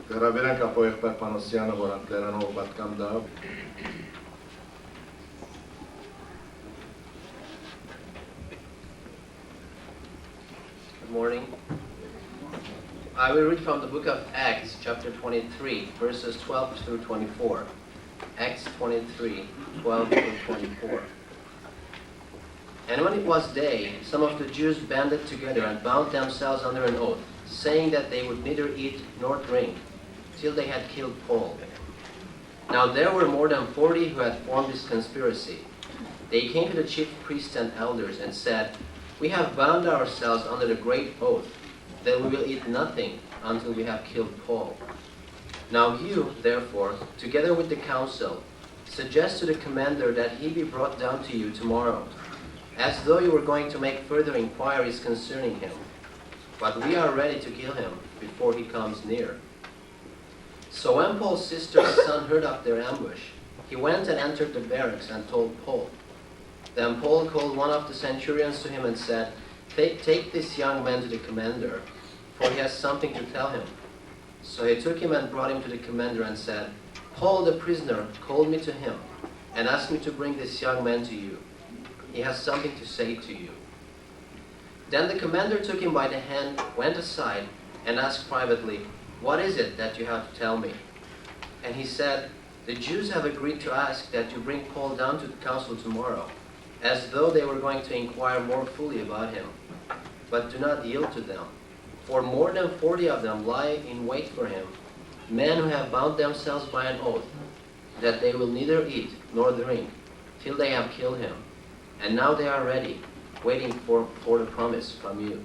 Grabiren Apo Panosian voran terano batkam da. Good morning. I will read from the book of Acts, chapter 23, verses 12 through 24. Acts 23, 12 through 24. And when it was day, some of the Jews banded together and bound themselves under an oath, saying that they would neither eat nor drink till they had killed Paul. Now there were more than 40 who had formed this conspiracy. They came to the chief priests and elders and said, "We have bound ourselves under the great oath that we will eat nothing until we have killed Paul. Now you, therefore, together with the council, suggest to the commander that he be brought down to you tomorrow, as though you were going to make further inquiries concerning him. But we are ready to kill him before he comes near." So when Paul's sister's son heard of their ambush, he went and entered the barracks and told Paul. Then Paul called one of the centurions to him and said, Take this young man to the commander, for he has something to tell him." So he took him and brought him to the commander and said, "Paul the prisoner called me to him and asked me to bring this young man to you. He has something to say to you." Then the commander took him by the hand, went aside, and asked privately, "What is it that you have to tell me?" And he said, "The Jews have agreed to ask that you bring Paul down to the council tomorrow, as though they were going to inquire more fully about him. But do not yield to them, for more than 40 of them lie in wait for him, men who have bound themselves by an oath that they will neither eat nor drink till they have killed him. And now they are ready, waiting for the promise from you."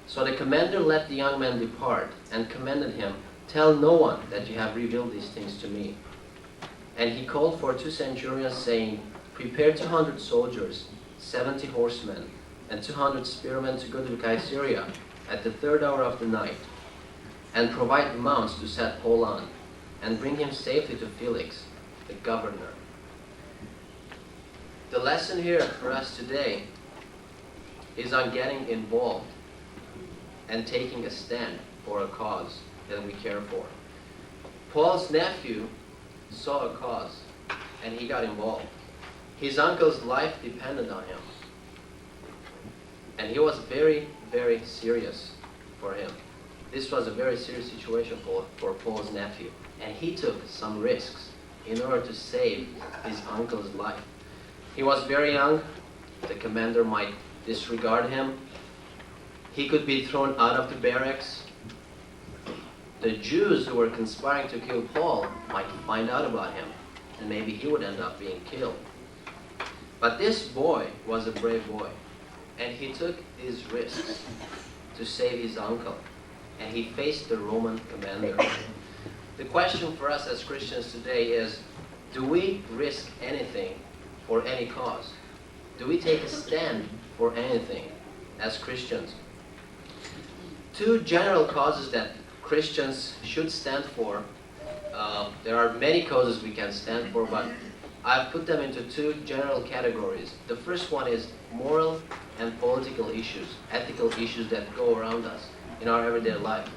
So the commander let the young man depart and commanded him, "Tell no one that you have revealed these things to me." And he called for 2 centurions, saying, "Prepare 200 soldiers, 70 horsemen, and 200 spearmen to go to Caesarea at the 3rd hour of the night, and provide mounts to set Paul on, and bring him safely to Felix, the governor." The lesson here for us today is on getting involved and taking a stand for a cause that we care for. Paul's nephew saw a cause and he got involved. His uncle's life depended on him. And he was very, very serious for him. This was a very serious situation for Paul's nephew. And he took some risks in order to save his uncle's life. He was very young. The commander might disregard him. He could be thrown out of the barracks. The Jews who were conspiring to kill Paul might find out about him, and maybe he would end up being killed. But this boy was a brave boy, and he took these risks to save his uncle, and he faced the Roman commander. The question for us as Christians today is, do we risk anything for any cause? Do we take a stand for anything as Christians? 2 general causes that Christians should stand for. There are many causes we can stand for, but I've put them into 2 general categories. The first one is moral and political issues, ethical issues that go around us in our everyday life.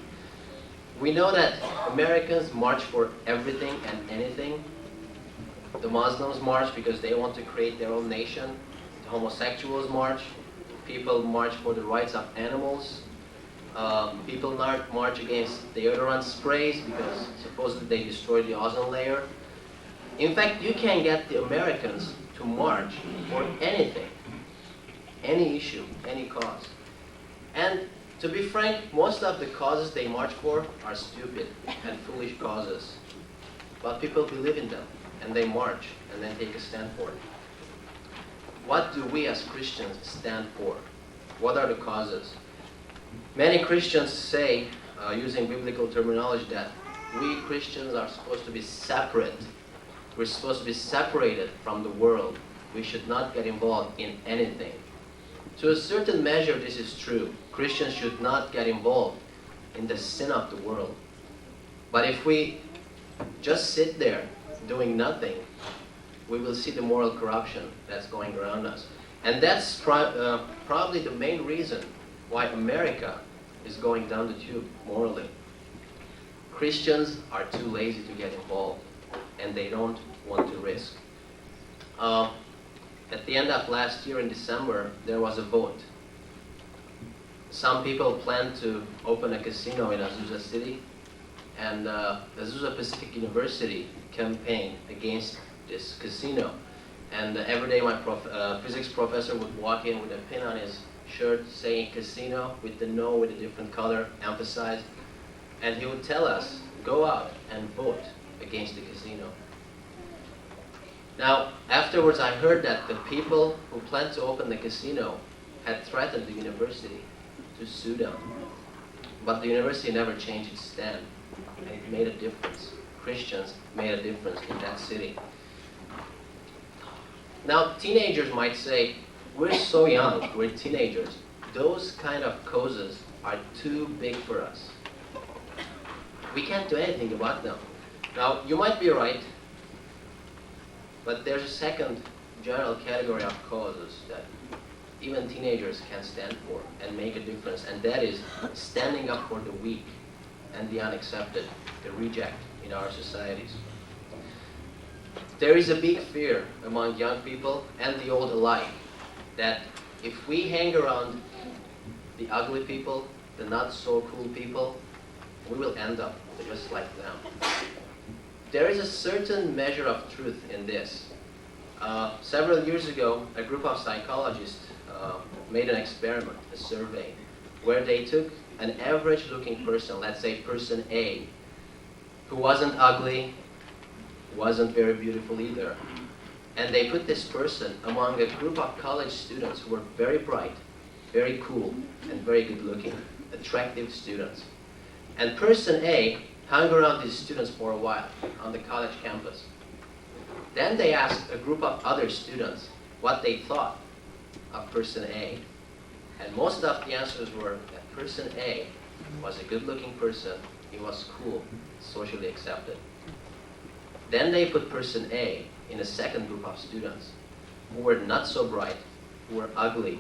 We know that Americans march for everything and anything. The Muslims march because they want to create their own nation. The homosexuals march. People march for the rights of animals. People march against deodorant sprays because supposedly they destroy the ozone layer. In fact, you can get the Americans to march for anything, any issue, any cause. And to be frank, most of the causes they march for are stupid and foolish causes. But people believe in them, and they march, and then take a stand for it. What do we as Christians stand for? What are the causes? Many Christians say, using biblical terminology, that we Christians are supposed to be separate. We're supposed to be separated from the world. We should not get involved in anything. To a certain measure, this is true. Christians should not get involved in the sin of the world. But if we just sit there doing nothing, we will see the moral corruption that's going around us. And that's probably the main reason why America is going down the tube morally. Christians are too lazy to get involved, and they don't want to risk. At the end of last year in December, there was a vote. Some people planned to open a casino in Azusa City, and Azusa Pacific University campaigned against this casino. And every day my physics professor would walk in with a pin on his shirt saying casino with the no with a different color emphasized. And he would tell us, go out and vote against the casino. Now, afterwards I heard that the people who planned to open the casino had threatened the university to sue them. But the university never changed its stand, and it made a difference. Christians made a difference in that city. Now, teenagers might say, we're so young, we're teenagers. Those kind of causes are too big for us. We can't do anything about them. Now, you might be right, but there's a second general category of causes that even teenagers can stand for and make a difference, and that is standing up for the weak and the unaccepted, the reject in our societies. There is a big fear among young people and the old alike that if we hang around the ugly people, the not so cool people, we will end up just like them. There is a certain measure of truth in this. Several years ago, a group of psychologists made an experiment, a survey, where they took an average-looking person, let's say person A, who wasn't ugly, wasn't very beautiful either, and they put this person among a group of college students who were very bright, very cool, and very good-looking, attractive students. And person A hung around these students for a while on the college campus. Then they asked a group of other students what they thought of person A. And most of the answers were that person A was a good-looking person, he was cool, socially accepted. Then they put person A in a second group of students who were not so bright, who were ugly,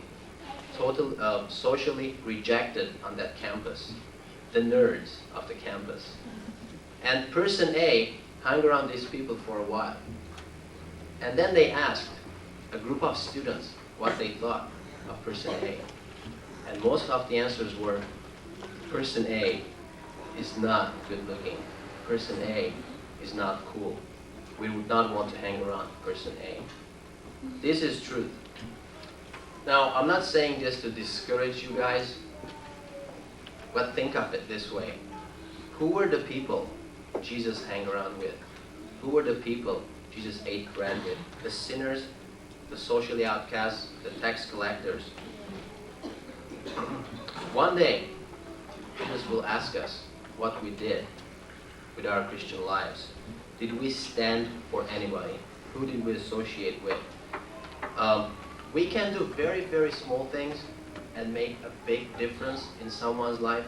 socially rejected on that campus, the nerds of the campus. And person A hung around these people for a while. And then they asked a group of students what they thought of person A. And most of the answers were, person A is not good looking. Person A is not cool. We would not want to hang around person A. This is truth. Now, I'm not saying this to discourage you guys, but think of it this way. Who were the people Jesus hung around with? Who were the people Jesus ate bread with? The sinners, the socially outcasts, the tax collectors. One day, Jesus will ask us what we did with our Christian lives. Did we stand for anybody? Who did we associate with? We can do very, very small things and make a big difference in someone's life.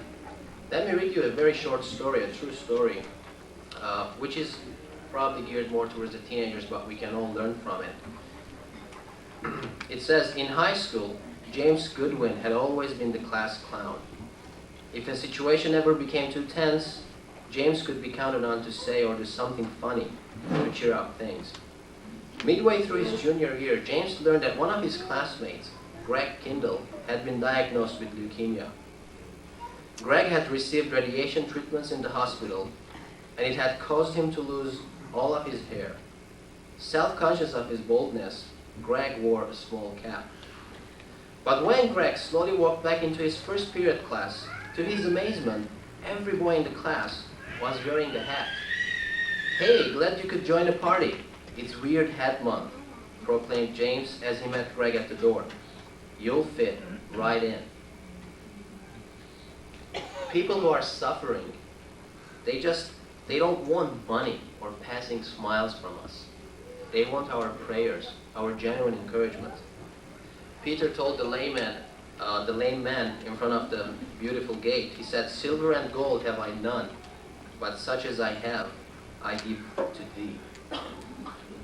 Let me read you a very short story, a true story, which is probably geared more towards the teenagers, but we can all learn from it. It says, in high school, James Goodwin had always been the class clown. If a situation ever became too tense, James could be counted on to say or do something funny to cheer up things. Midway through his junior year, James learned that one of his classmates, Greg Kindle, had been diagnosed with leukemia. Greg had received radiation treatments in the hospital, and it had caused him to lose all of his hair. Self-conscious of his baldness, Greg wore a small cap. But when Greg slowly walked back into his first period class, to his amazement, every boy in the class was wearing the hat. "Hey, glad you could join the party. It's Weird Hat Month," proclaimed James as he met Greg at the door. "You'll fit right in." People who are suffering, they don't want money or passing smiles from us. They want our prayers, our genuine encouragement. Peter told the lame man in front of the beautiful gate, he said, "Silver and gold have I none, but such as I have, I give to thee."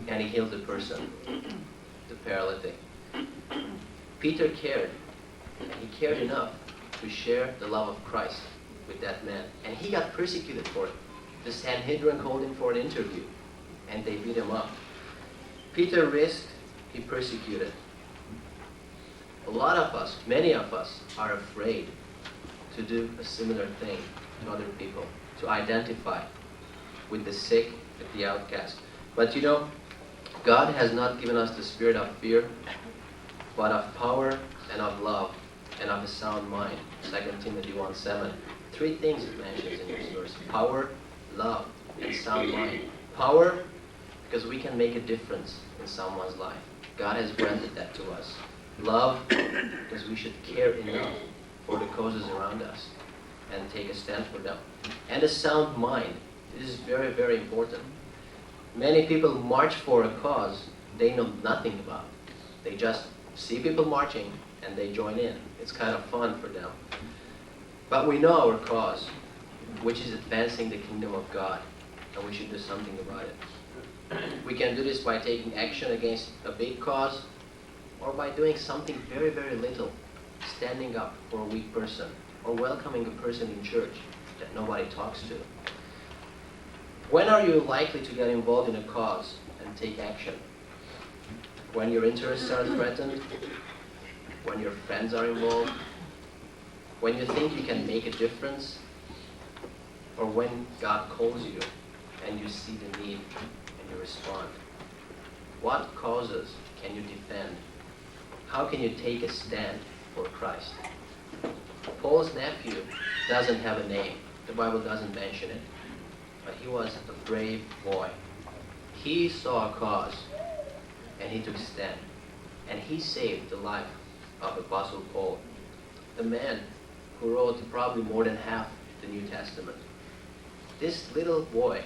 And he healed the person, the paralytic. Peter cared, and he cared enough to share the love of Christ with that man. And he got persecuted for it. The Sanhedrin called him for an interview, and they beat him up. Peter risked, he persecuted. A lot of us, many of us, are afraid to do a similar thing to other people, to identify with the sick, with the outcast. But you know, God has not given us the spirit of fear, but of power and of love and of a sound mind. 2 Timothy 1:7. Three things it mentions in this verse: power, love, and sound mind. Power, because we can make a difference in someone's life. God has granted that to us. Love, because we should care enough for the causes around us and take a stand for them. And a sound mind. This is very, very important. Many people march for a cause they know nothing about. They just see people marching and they join in. It's kind of fun for them. But we know our cause, which is advancing the kingdom of God, and we should do something about it. We can do this by taking action against a big cause, or by doing something very, very little, standing up for a weak person, or welcoming a person in church that nobody talks to. When are you likely to get involved in a cause and take action? When your interests are threatened? When your friends are involved? When you think you can make a difference? Or when God calls you and you see the need and you respond? What causes can you defend? How can you take a stand for Christ? Paul's nephew doesn't have a name. The Bible doesn't mention it. But he was a brave boy. He saw a cause and he took a stand. And he saved the life of Apostle Paul, the man who wrote probably more than half the New Testament. This little boy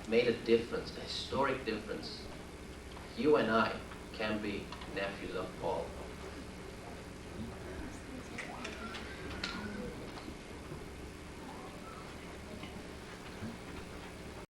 made a difference, a historic difference. You and I can be nephews of Paul.